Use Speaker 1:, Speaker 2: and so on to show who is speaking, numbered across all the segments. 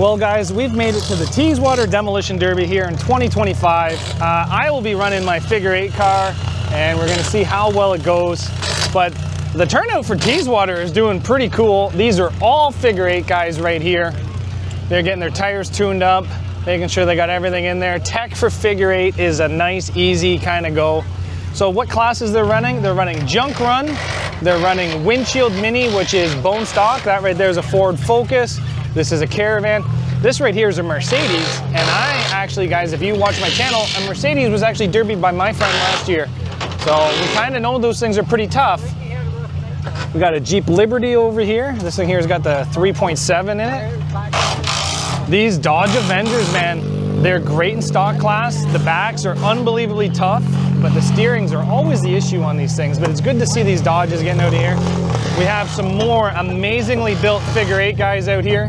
Speaker 1: Well guys, we've made it to the Teeswater Demolition Derby here in 2025. I will be running my figure 8 car and we're gonna see how well it goes. But the turnout for Teeswater is doing pretty cool. These are all figure 8 guys right here. They're getting their tires tuned up, making sure they got everything in there. Tech for figure 8 is a nice, easy kind of go. So what classes they're running? They're running Junk Run, they're running Windshield Mini, which is bone stock. That right there is a Ford Focus. This is a Caravan. This right here is a Mercedes, and I actually, guys, if you watch my channel, a Mercedes was actually derbied by my friend last year. So we kind of know those things are pretty tough. We got a Jeep Liberty over here. This thing here's got the 3.7 in it. These Dodge Avengers, man, they're great in stock class. The backs are unbelievably tough, but the steerings are always the issue on these things. But it's good to see these Dodges getting out of here. We have some more amazingly built figure 8 guys out here.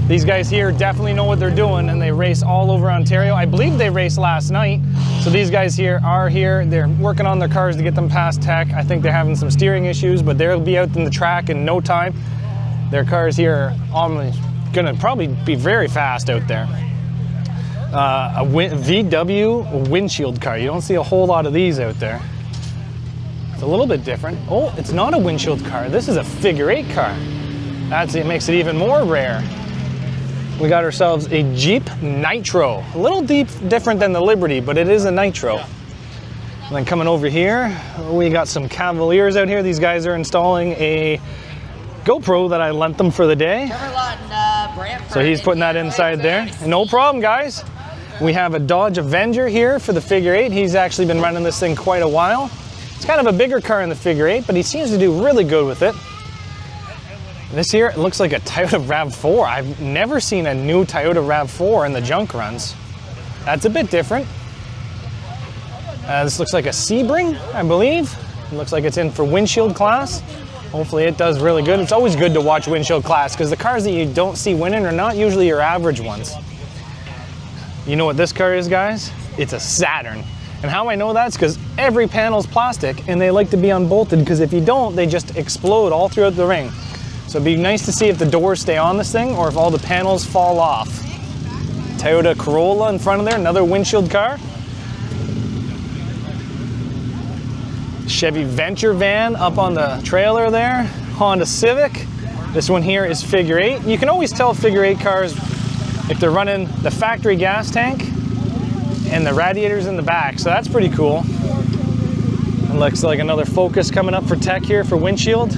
Speaker 1: These guys here definitely know what they're doing, and they race all over Ontario. I believe they raced last night. So these guys here are here. They're working on their cars to get them past tech. I think they're having some steering issues, but they'll be out in the track in no time. Their cars here are gonna probably be very fast out there. A VW windshield car. You don't see a whole lot of these out there. It's a little bit different. Oh, it's not a windshield car. This is a figure 8 car. It makes it even more rare. We got ourselves a Jeep Nitro. A little different than the Liberty, but it is a Nitro. And then coming over here, we got some Cavaliers out here. These guys are installing a GoPro that I lent them for the day. So he's putting that inside there. No problem, guys. We have a Dodge Avenger here for the figure 8. He's actually been running this thing quite a while. It's kind of a bigger car in the figure 8, but he seems to do really good with it. This here, it looks like a Toyota RAV4. I've never seen a new Toyota RAV4 in the junk runs. That's a bit different. This looks like a Sebring, I believe. It looks like it's in for windshield class. Hopefully it does really good. It's always good to watch windshield class because the cars that you don't see winning are not usually your average ones. You know what this car is, guys? It's a Saturn. And how I know that's because every panel's plastic and they like to be unbolted, because if you don't, they just explode all throughout the ring. So it'd be nice to see if the doors stay on this thing or if all the panels fall off. Toyota Corolla in front of there, another windshield car. Chevy Venture van up on the trailer there. Honda Civic. This one here is figure 8. You can always tell figure 8 cars if they're running the factory gas tank and the radiators in the back. So that's pretty cool. It looks like another Focus coming up for tech here for windshield.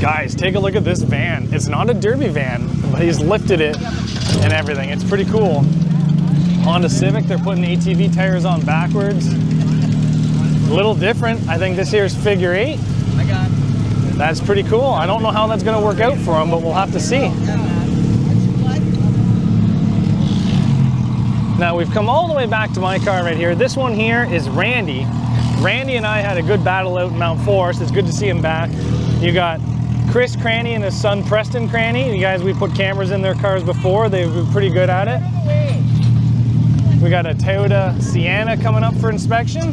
Speaker 1: Guys, take a look at this van. It's not a derby van, but he's lifted it and everything. It's pretty cool. Honda Civic, they're putting ATV tires on backwards. A little different. I think this here's figure 8. That's pretty cool. I don't know how that's gonna work out for him, but we'll have to see. Now we've come all the way back to my car right here. This one here is Randy. Randy and I had a good battle out in Mount Forest. It's good to see him back. You got Chris Cranny and his son Preston Cranny. You guys, we put cameras in their cars before. They've been pretty good at it. We got a Toyota Sienna coming up for inspection.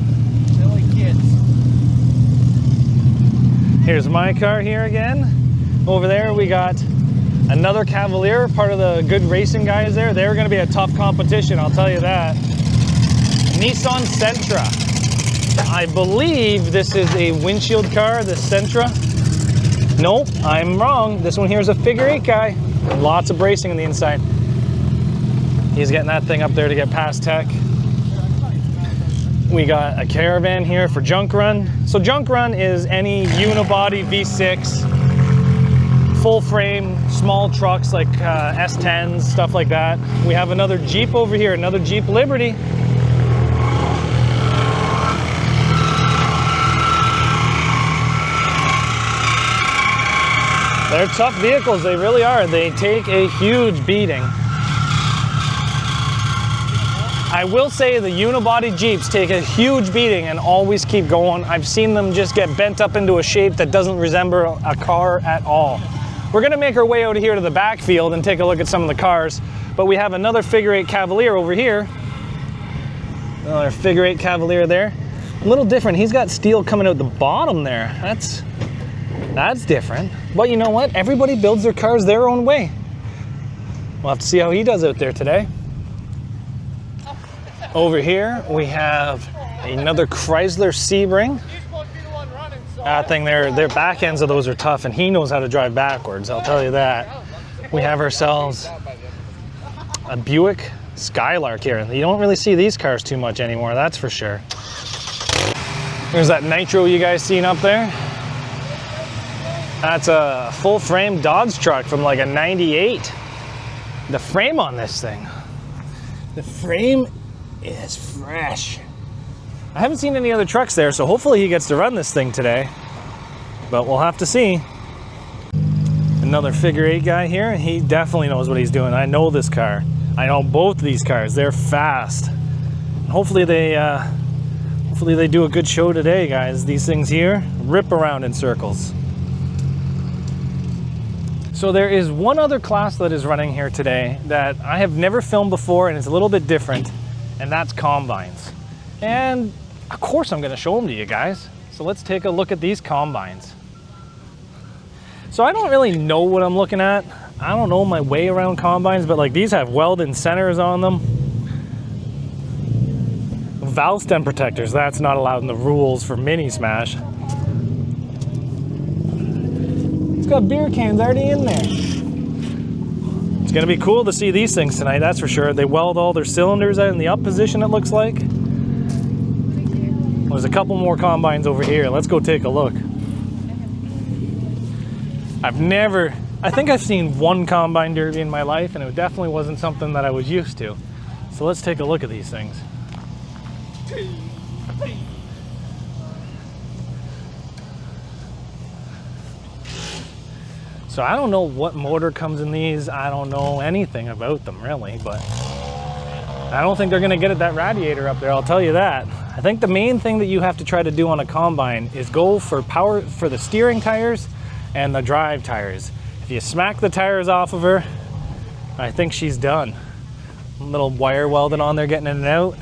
Speaker 1: Here's my car here again. Over there we got another Cavalier, part of the good racing guys there. They're gonna be a tough competition, I'll tell you that. Nissan Sentra. I believe this is a windshield car, the Sentra. Nope, I'm wrong. This one here is a figure 8 guy. Lots of bracing on the inside. He's getting that thing up there to get past tech. We got a Caravan here for Junk Run. So Junk Run is any unibody V6, full frame, small trucks like S10s, stuff like that. We have another Jeep over here, another Jeep Liberty. They're tough vehicles, they really are. They take a huge beating. I will say the unibody Jeeps take a huge beating and always keep going. I've seen them just get bent up into a shape that doesn't resemble a car at all. We're gonna make our way out of here to the backfield and take a look at some of the cars, but we have another figure 8 Cavalier over here. Another figure 8 Cavalier there. A little different, he's got steel coming out the bottom there. That's That's different. But you know what? Everybody builds their cars their own way. We'll have to see how he does out there today. Over here, we have another Chrysler Sebring. That thing, their back ends of those are tough, and he knows how to drive backwards, I'll tell you that. We have ourselves a Buick Skylark here. You don't really see these cars too much anymore, that's for sure. There's that Nitro you guys seen up there. That's a full frame Dodge truck from like a 98. The frame on this thing, the frame is fresh. I haven't seen any other trucks there, so hopefully he gets to run this thing today, but we'll have to see. Another figure 8 guy here, and he definitely knows what he's doing. I know this car. I know both of these cars. They're fast. Hopefully they do a good show today, guys. These things here rip around in circles. So there is one other class that is running here today that I have never filmed before, and it's a little bit different, and that's combines. And of course I'm going to show them to you guys. So let's take a look at these combines. So I don't really know what I'm looking at. I don't know my way around combines, but like these have weld-in centers on them. Valve stem protectors, that's not allowed in the rules for Mini Smash. It's got beer cans already in there. It's gonna be cool to see these things tonight, that's for sure. They weld all their cylinders out in the up position, it looks like. There's a couple more combines over here. Let's go take a look. I think I've seen one combine derby in my life, and it definitely wasn't something that I was used to. So let's take a look at these things. So I don't know what motor comes in these. I don't know anything about them really, but I don't think they're gonna get at that radiator up there, I'll tell you that. I think the main thing that you have to try to do on a combine is go for power for the steering tires and the drive tires. If you smack the tires off of her, I think she's done. A little wire welding on there getting in and out.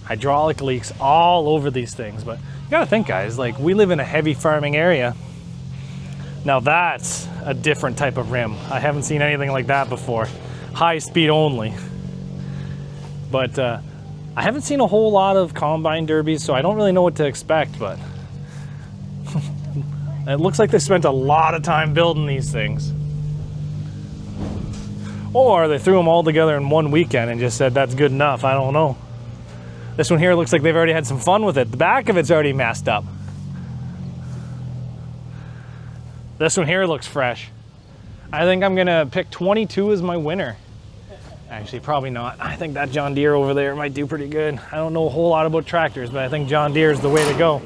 Speaker 1: Hydraulic leaks all over these things, but you gotta think, guys, like we live in a heavy farming area. Now that's a different type of rim. I haven't seen anything like that before. High speed only. But I haven't seen a whole lot of combine derbies, so I don't really know what to expect, but it looks like they spent a lot of time building these things. Or they threw them all together in one weekend and just said that's good enough, I don't know. This one here looks like they've already had some fun with it. The back of it's already messed up. This one here looks fresh. I think I'm gonna pick 22 as my winner. Actually, probably not. I think that John Deere over there might do pretty good. I don't know a whole lot about tractors, but I think John Deere is the way to go.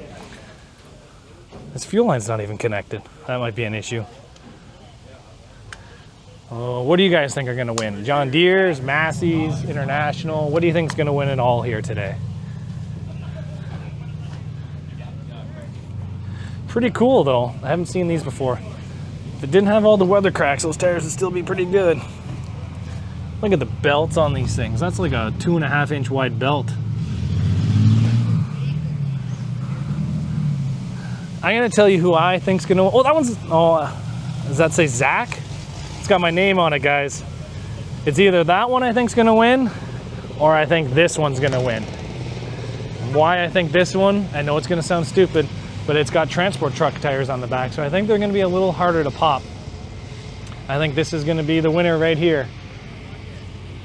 Speaker 1: This fuel line's not even connected. That might be an issue. What do you guys think are gonna win? John Deere's, Massey's, International? What do you think is gonna win it all here today? Pretty cool though. I haven't seen these before. If it didn't have all the weather cracks, those tires would still be pretty good. Look at the belts on these things. That's like a 2.5 inch wide belt. I'm gonna tell you who I think's gonna, oh, that one's, oh, does that say Zach? It's got my name on it, guys. It's either that one I think's gonna win, or I think this one's gonna win. Why I think this one, I know it's gonna sound stupid, but it's got transport truck tires on the back, so I think they're gonna be a little harder to pop. I think this is gonna be the winner right here.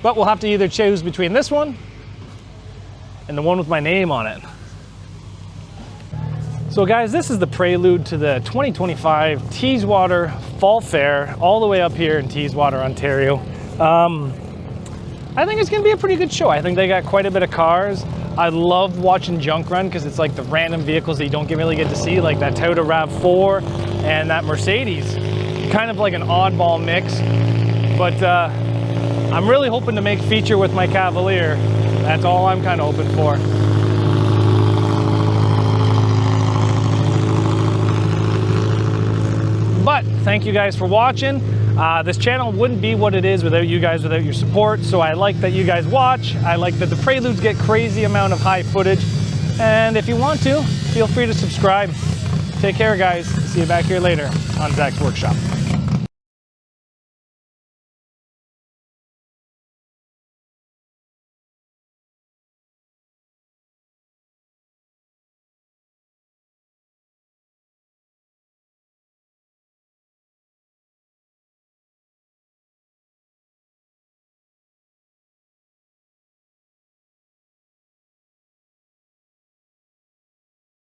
Speaker 1: But we'll have to either choose between this one and the one with my name on it. So guys, this is the prelude to the 2025 Teeswater Fall Fair, all the way up here in Teeswater, Ontario. I think it's gonna be a pretty good show. I think they got quite a bit of cars. I love watching junk run because it's like the random vehicles that you don't really get to see, like that Toyota RAV4 and that Mercedes. Kind of like an oddball mix, but I'm really hoping to make feature with my Cavalier. That's all I'm kind of hoping for. But thank you guys for watching. This channel wouldn't be what it is without you guys, without your support. So I like that you guys watch. I like that the preludes get crazy amount of high footage. And if you want to, feel free to subscribe. Take care, guys. See you back here later on Zach's Workshop.